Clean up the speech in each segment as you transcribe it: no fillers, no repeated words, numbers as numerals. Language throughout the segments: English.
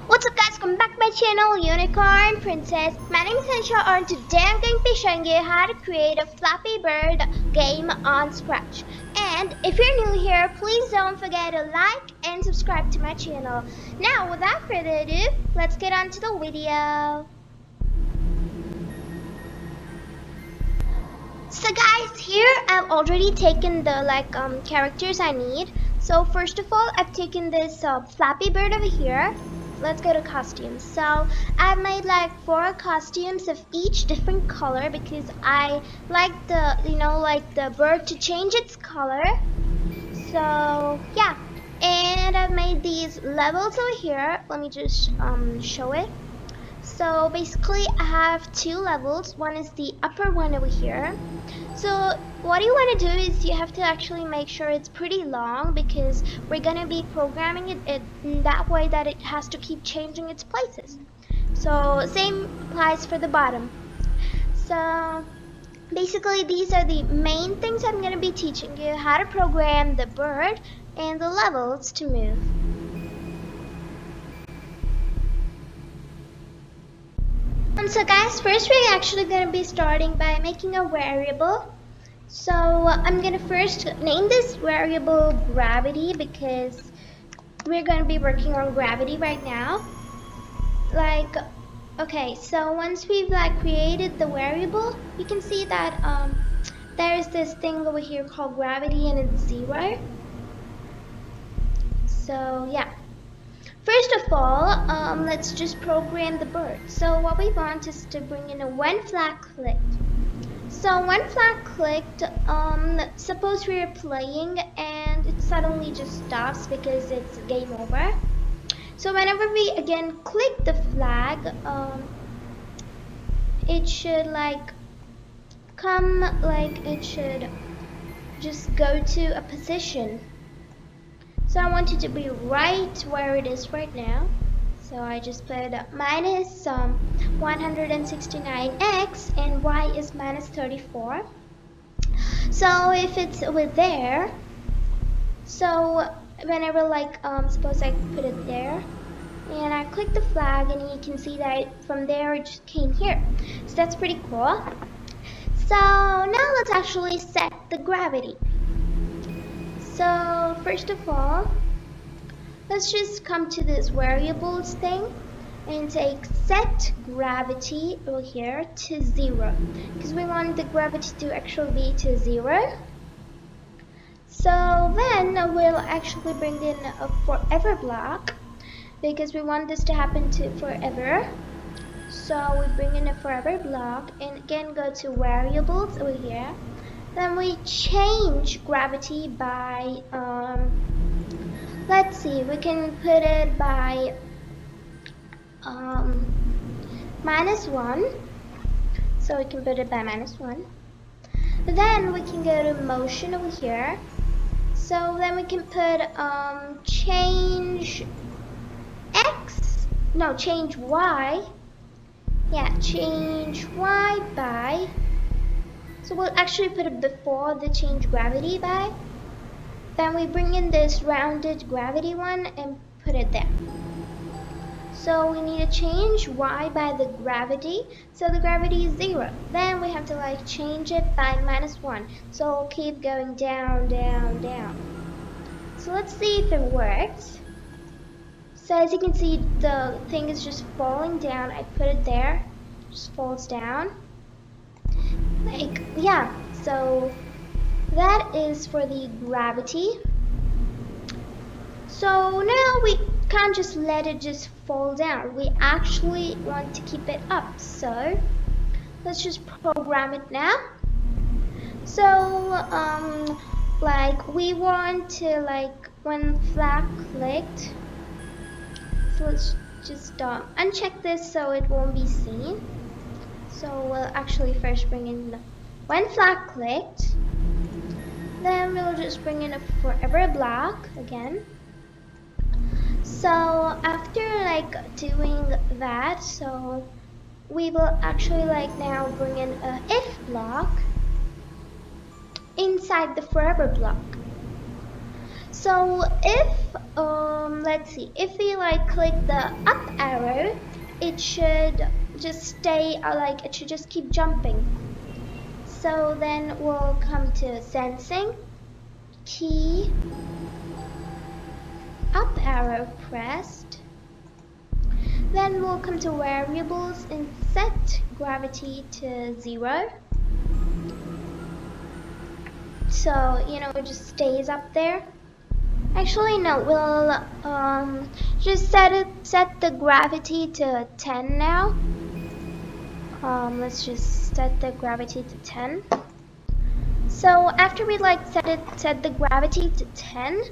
What's up guys, welcome back to my channel Unicorn Princess. My name is Hansha and today I'm going to be showing you how to create a Flappy Bird game on Scratch. And if you're new here, please don't forget to like and subscribe to my channel. Now without further ado, let's get on to the video. So guys, here I've already taken the characters I need. So first of all, I've taken this Flappy Bird over here. Let's go to costumes. So I've made like 4 costumes of each different color because I like the bird to change its color. So yeah, and I've made these levels over here. Let me just show it. So basically I have 2 levels. One is the upper one over here. So what you want to do is you have to actually make sure it's pretty long because we're going to be programming it in that way that it has to keep changing its places. So same applies for the bottom. So basically these are the main things I'm going to be teaching you: how to program the bird and the levels to move. So guys, first we're actually going to be starting by making a variable. So I'm going to first name this variable gravity because we're going to be working on gravity right now. Okay, so once we've created the variable, you can see that there's this thing over here called gravity and it's 0. So yeah. First of all, let's just program the bird. So what we want is to bring in a when flag clicked. So when flag clicked, suppose we're playing and it suddenly just stops because it's game over. So whenever we again click the flag, it should it should just go to a position. So I want it to be right where it is right now. So I just put minus 169x and y is minus 34. So if it's over there, so whenever suppose I put it there and I click the flag and you can see that from there it just came here. So that's pretty cool. So now let's actually set the gravity. So first of all, let's just come to this variables thing and take set gravity over here to 0 because we want the gravity to actually be to 0. So then we'll actually bring in a forever block because we want this to happen to forever. So we bring in a forever block and again go to variables over here. Then we change gravity by let's see, we can put it by -1. So we can put it by -1. Then we can go to motion over here. So then we can put change y. Yeah, change y by. So we'll actually put it before the change gravity by. Then we bring in this rounded gravity one and put it there. So we need to change y by the gravity. So the gravity is 0. Then we have to change it by -1. So we'll keep going down, down, down. So let's see if it works. So as you can see, the thing is just falling down. I put it there, just falls down. Yeah, so that is for the gravity. So now we can't just let it just fall down. We actually want to keep it up. So let's just program it now. So we want to when flag clicked. So let's just uncheck this so it won't be seen. So we'll actually first bring in the when flag clicked. Then we'll just bring in a forever block again. So after doing that, so we will actually now bring in a if block inside the forever block. So if let's see, if we like click the up arrow, it should just stay like it should just keep jumping. So then we'll come to sensing, key, up arrow pressed. Then we'll come to variables and set gravity to 0. So, you know, it just stays up there. Actually, no, we'll just set the gravity to 10 now. Let's just set the gravity to 10. So after we like set the gravity to 10,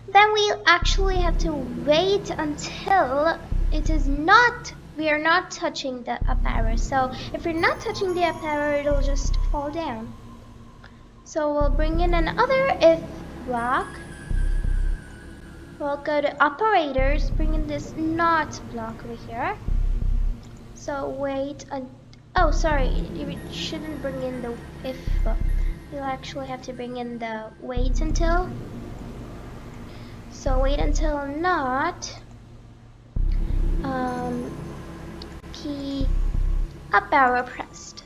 then we actually have to wait until we are not touching the up arrow. So if you're not touching the up arrow, it'll just fall down. So we'll bring in another if block. We'll go to operators, bring in this not block over here. So wait, oh sorry, you shouldn't bring in the if, you'll actually have to bring in the wait until. So wait until not, key up arrow pressed.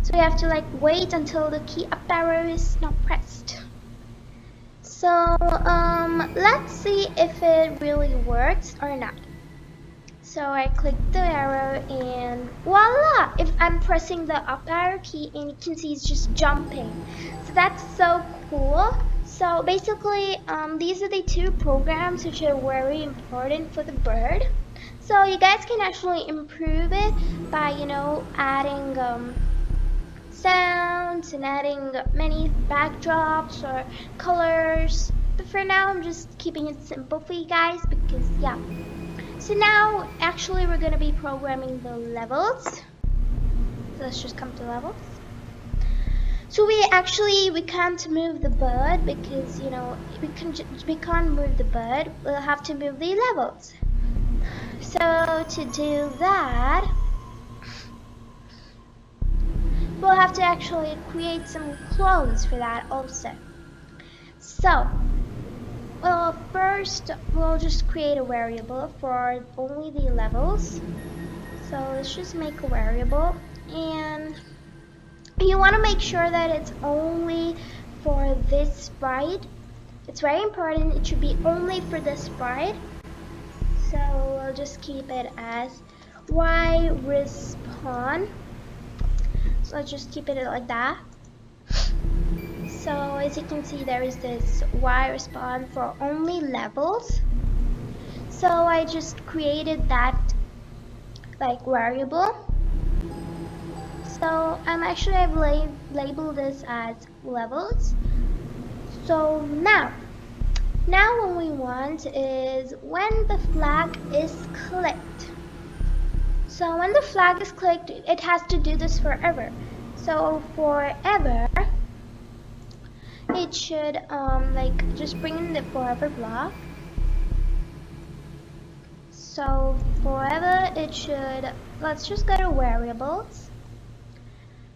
So we have to like wait until the key up arrow is not pressed. So let's see if it really works or not. So I click the arrow and voila! If I'm pressing the up arrow key, and you can see it's just jumping. So that's so cool. So basically, these are the two programs which are very important for the bird. So you guys can actually improve it by, you know, adding sounds and adding many backdrops or colors. But for now, I'm just keeping it simple for you guys because, yeah. So now, actually, we're going to be programming the levels. So let's just come to levels. So we can't move the bird because, you know, we can't move the bird. We'll have to move the levels. So to do that, we'll have to actually create some clones for that also. So, well, first we'll just create a variable for only the levels. So let's just make a variable, and you want to make sure that it's only for this sprite. It's very important, it should be only for this sprite. So we'll just keep it as y respawn. So let's just keep it like that. So as you can see, there is this y respawn for only levels. So I just created that like variable. So I've labeled this as levels. So now what we want is when the flag is clicked. So when the flag is clicked, it has to do this forever. So forever, it should like just bring in the forever block. So forever, it should, let's just go to variables.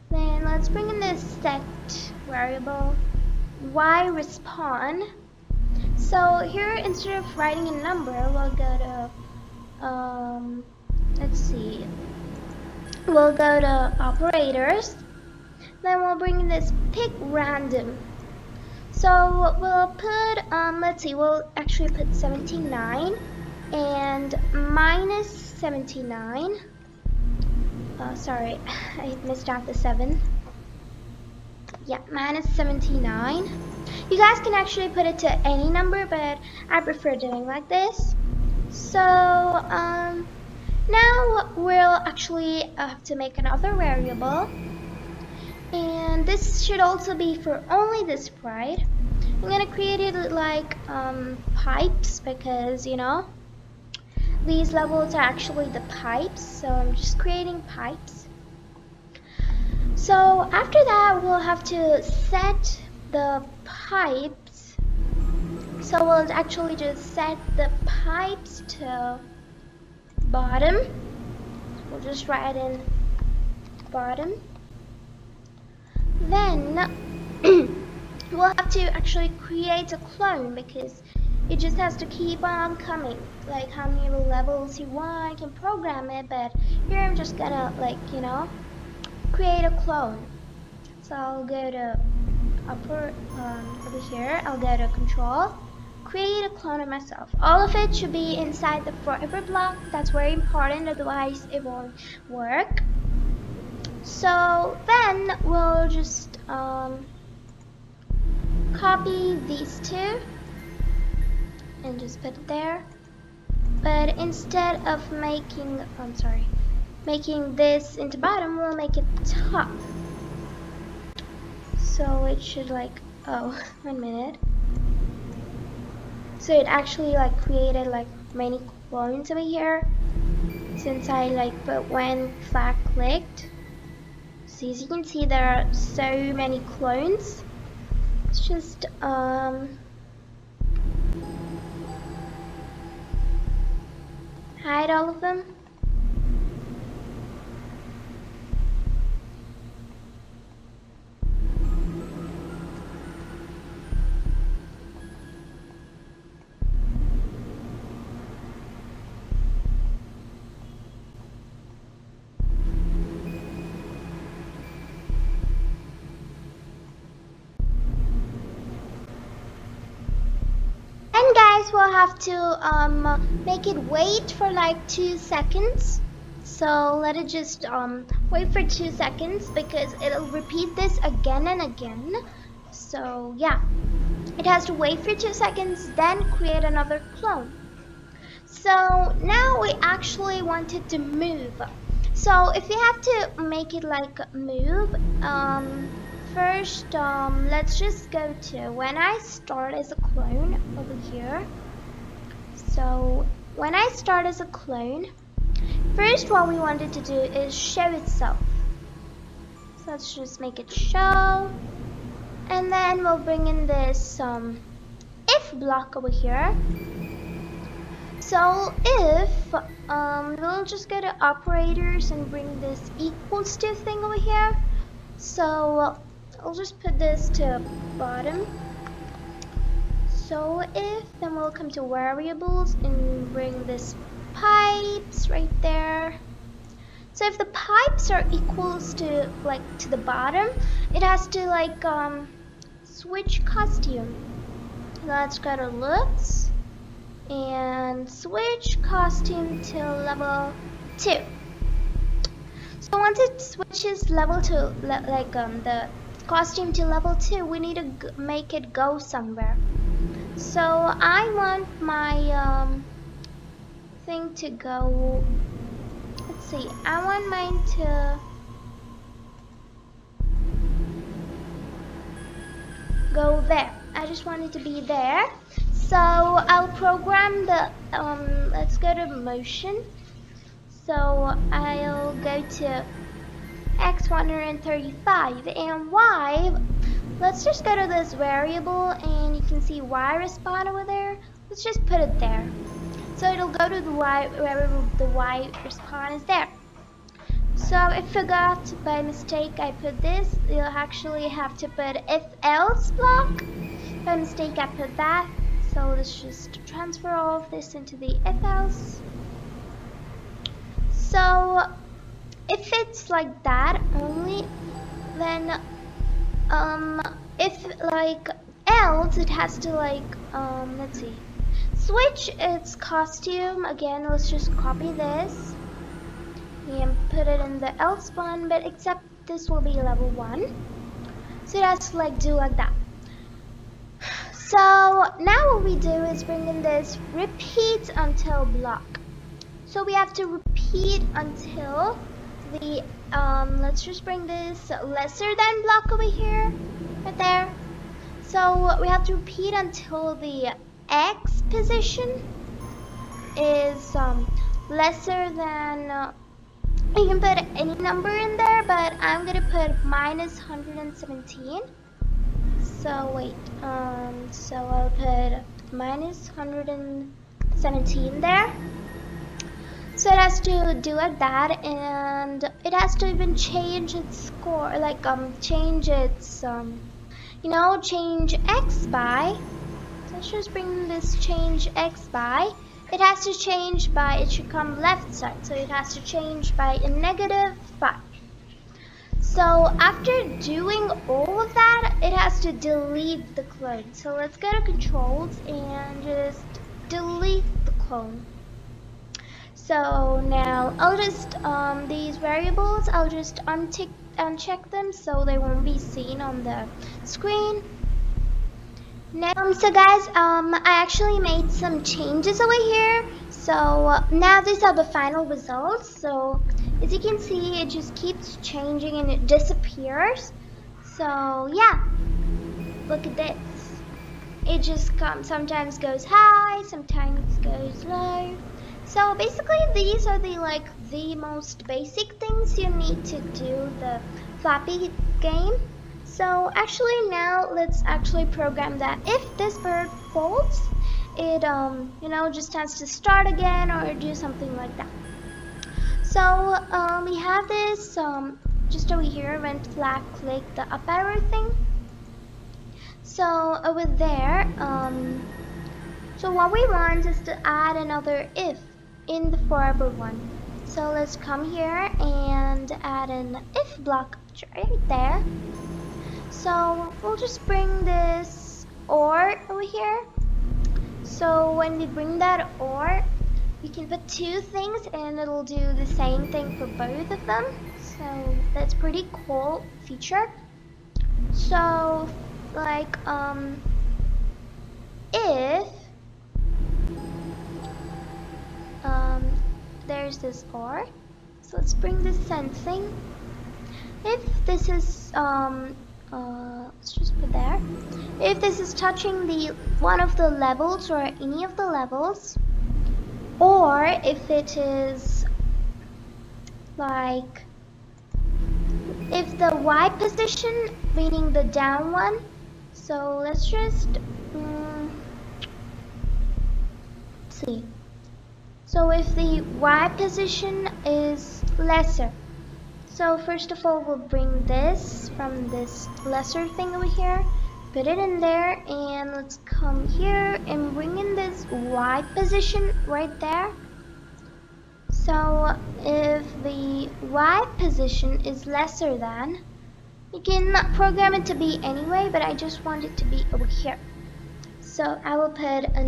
Then let's bring in this set variable y respawn. So here, instead of writing a number, we'll go to let's see, we'll go to operators. Then we'll bring in this pick random. So we'll put let's see, we'll actually put 79 and minus 79. Sorry, I missed out the 7. Yeah, minus 79. You guys can actually put it to any number, but I prefer doing like this. So now we'll actually have to make another variable, and this should also be for only this sprite. I'm gonna create it like pipes, because you know these levels are actually the pipes, so I'm just creating pipes. So after that, we'll have to set the pipes. So we'll actually just set the pipes to bottom. We'll just write in bottom. Then we'll have to actually create a clone because it just has to keep on coming. Like how many levels you want, you can program it, but here I'm just gonna create a clone. So I'll go to over here, I'll go to control, create a clone of myself. All of it should be inside the forever block. That's very important, otherwise it won't work. So then we'll just copy these two and just put it there. But instead of making, making this into bottom, we'll make it top. So it should like, oh, 1 minute. So it actually like created like many clones over here since I like put when flag clicked. So as you can see, there are so many clones. Let's just hide all of them. And guys, we'll have to make it wait for like 2 seconds. So let it just wait for 2 seconds because it'll repeat this again and again. So yeah, it has to wait for 2 seconds, then create another clone. So now we actually want it to move. So if you have to make it like move, first, let's just go to when I start as a clone over here. So when I start as a clone, first what we wanted to do is show itself. So let's just make it show. And then we'll bring in this if block over here. So if, we'll just go to operators and bring this equals to thing over here. So I'll just put this to bottom. So if, then we'll come to variables and bring this pipes right there. So if the pipes are equals to like to the bottom, it has to like switch costume. Let's go to looks and switch costume to level 2. So once it switches level to the costume to level 2, we need to make it go somewhere. So I want my thing to go, let's see, I want mine to go there. I just want it to be there. So I'll program the, let's go to motion. So I'll go to X135 and Y. Let's just go to this variable and you can see Y respawn over there. Let's just put it there. So it'll go to the Y, wherever the Y respawn is there. So I forgot by mistake I put this. You'll actually have to put if else block. By mistake I put that. So let's just transfer all of this into the if else. So if it's like that only, then if like else it has to like let's see, switch its costume again. Let's just copy this and put it in the else one, but except this will be level 1. So it has to like do like that. So now what we do is bring in this repeat until block. So we have to repeat until the let's just bring this lesser than block over here, right there. So we have to repeat until the X position is lesser than you can put any number in there, but I'm gonna put minus 117. So wait, so I'll put minus 117 there. So it has to do like that, and it has to even change its score, like change its change X by, let's just bring this change X by, it has to change by, it should come left side, so it has to change by a -5. So after doing all of that, it has to delete the clone. So let's go to controls and just delete the clone. So now I'll just, these variables, I'll just uncheck them so they won't be seen on the screen. Now, so guys, I actually made some changes over here. So now these are the final results. So as you can see, it just keeps changing and it disappears. So yeah, look at this. It just sometimes goes high, sometimes goes low. So basically these are the most basic things you need to do the Flappy game. So actually now let's actually program that if this bird falls, it just has to start again or do something like that. So we have this just over here when flag click the up arrow thing. So over there, so what we want is to add another if in the forever one. So let's come here and add an if block right there. So we'll just bring this OR over here. So when we bring that OR, you can put two things and it'll do the same thing for both of them. So that's pretty cool feature. So like if there's this OR, so let's bring this sensing. If this is let's just put there. If this is touching the one of the levels or any of the levels, or if it is like if the Y position, meaning the down one. So let's just see. So if the Y position is lesser, so first of all we'll bring this from this lesser thing over here, put it in there, and let's come here and bring in this Y position right there. So if the Y position is lesser than, you can program it to be anyway, but I just want it to be over here. So I will put a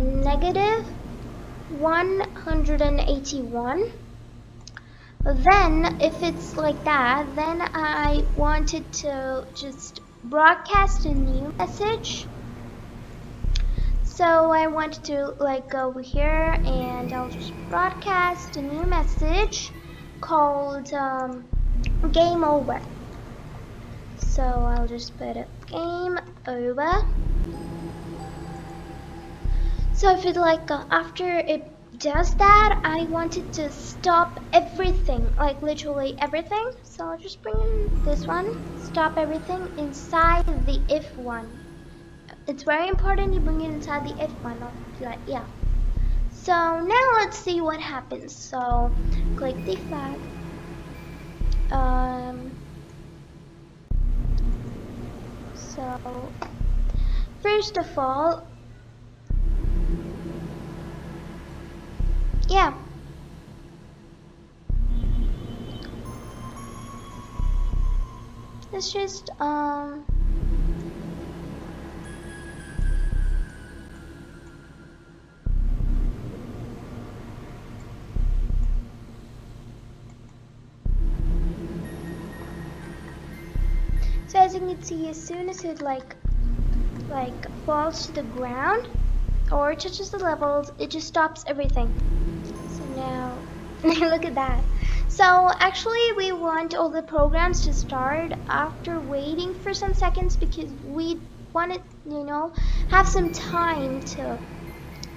-181. Then if it's like that, then I wanted to just broadcast a new message. So I want to go over here and I'll just broadcast a new message called game over. So I'll just put it game over. So if it after it does that, I want it to stop everything, like literally everything. So I'll just bring in this one, stop everything inside the if one. It's very important you bring it inside the if one, yeah. So now let's see what happens. So click the flag. So first of all, yeah. Let's just so as you can see, as soon as it falls to the ground or touches the levels, it just stops everything. So now look at that. So actually we want all the programs to start after waiting for some seconds because we want it, have some time to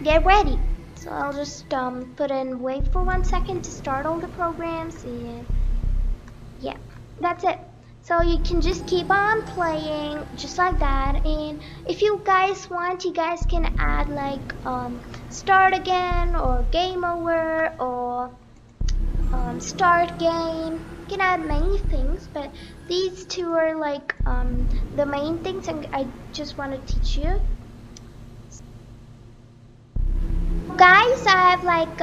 get ready. So I'll just put in wait for 1 second to start all the programs, and yeah, that's it. So you can just keep on playing just like that, and if you guys want, you guys can add start again or game over or start game. You can add many things, but these two are like the main things, and I just want to teach you. Guys, I've like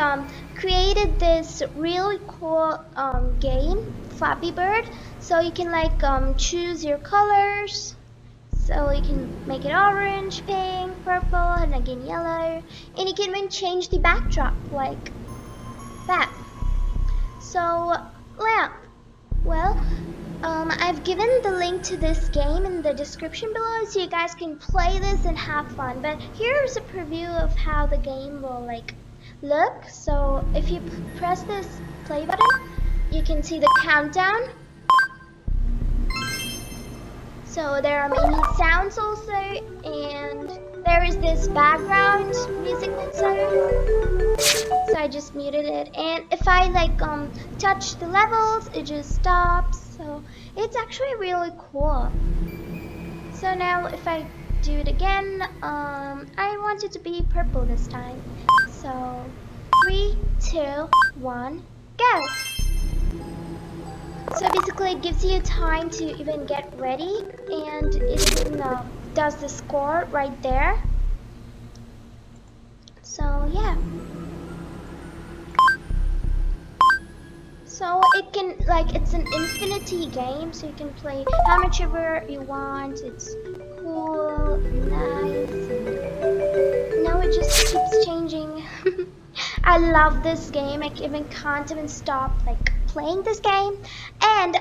created this really cool game, Flappy Bird. So you can like choose your colors. So you can make it orange, pink, purple, and again yellow. And you can even change the backdrop like that. So yeah, well, I've given the link to this game in the description below so you guys can play this and have fun. But here's a preview of how the game will like look. So if you press this play button, you can see the countdown. So there are many sounds also, and there is this background music also. So I just muted it, and if I like touch the levels, it just stops. So it's actually really cool. So now if I do it again, I want it to be purple this time. So 3, 2, 1, go. So basically it gives you time to even get ready, and it even does the score right there. So yeah. So it can like, it's an infinity game, so you can play how much ever you want. It's cool, nice. Now it just keeps changing. I love this game. I even can't even stop like playing this game. And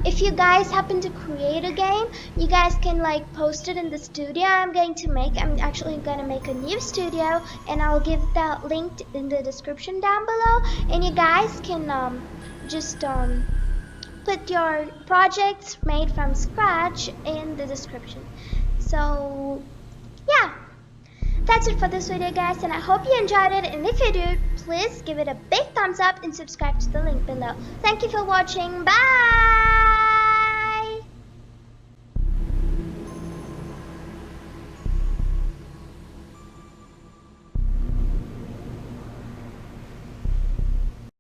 if you guys happen to create a game, you guys can like post it in the studio I'm going to make. I'm actually going to make a new studio, and I'll give that link in the description down below, and you guys can just put your projects made from scratch in the description. So yeah, that's it for this video guys, and I hope you enjoyed it, and if you do, please give it a big thumbs up and subscribe to the link below. Thank you for watching. Bye.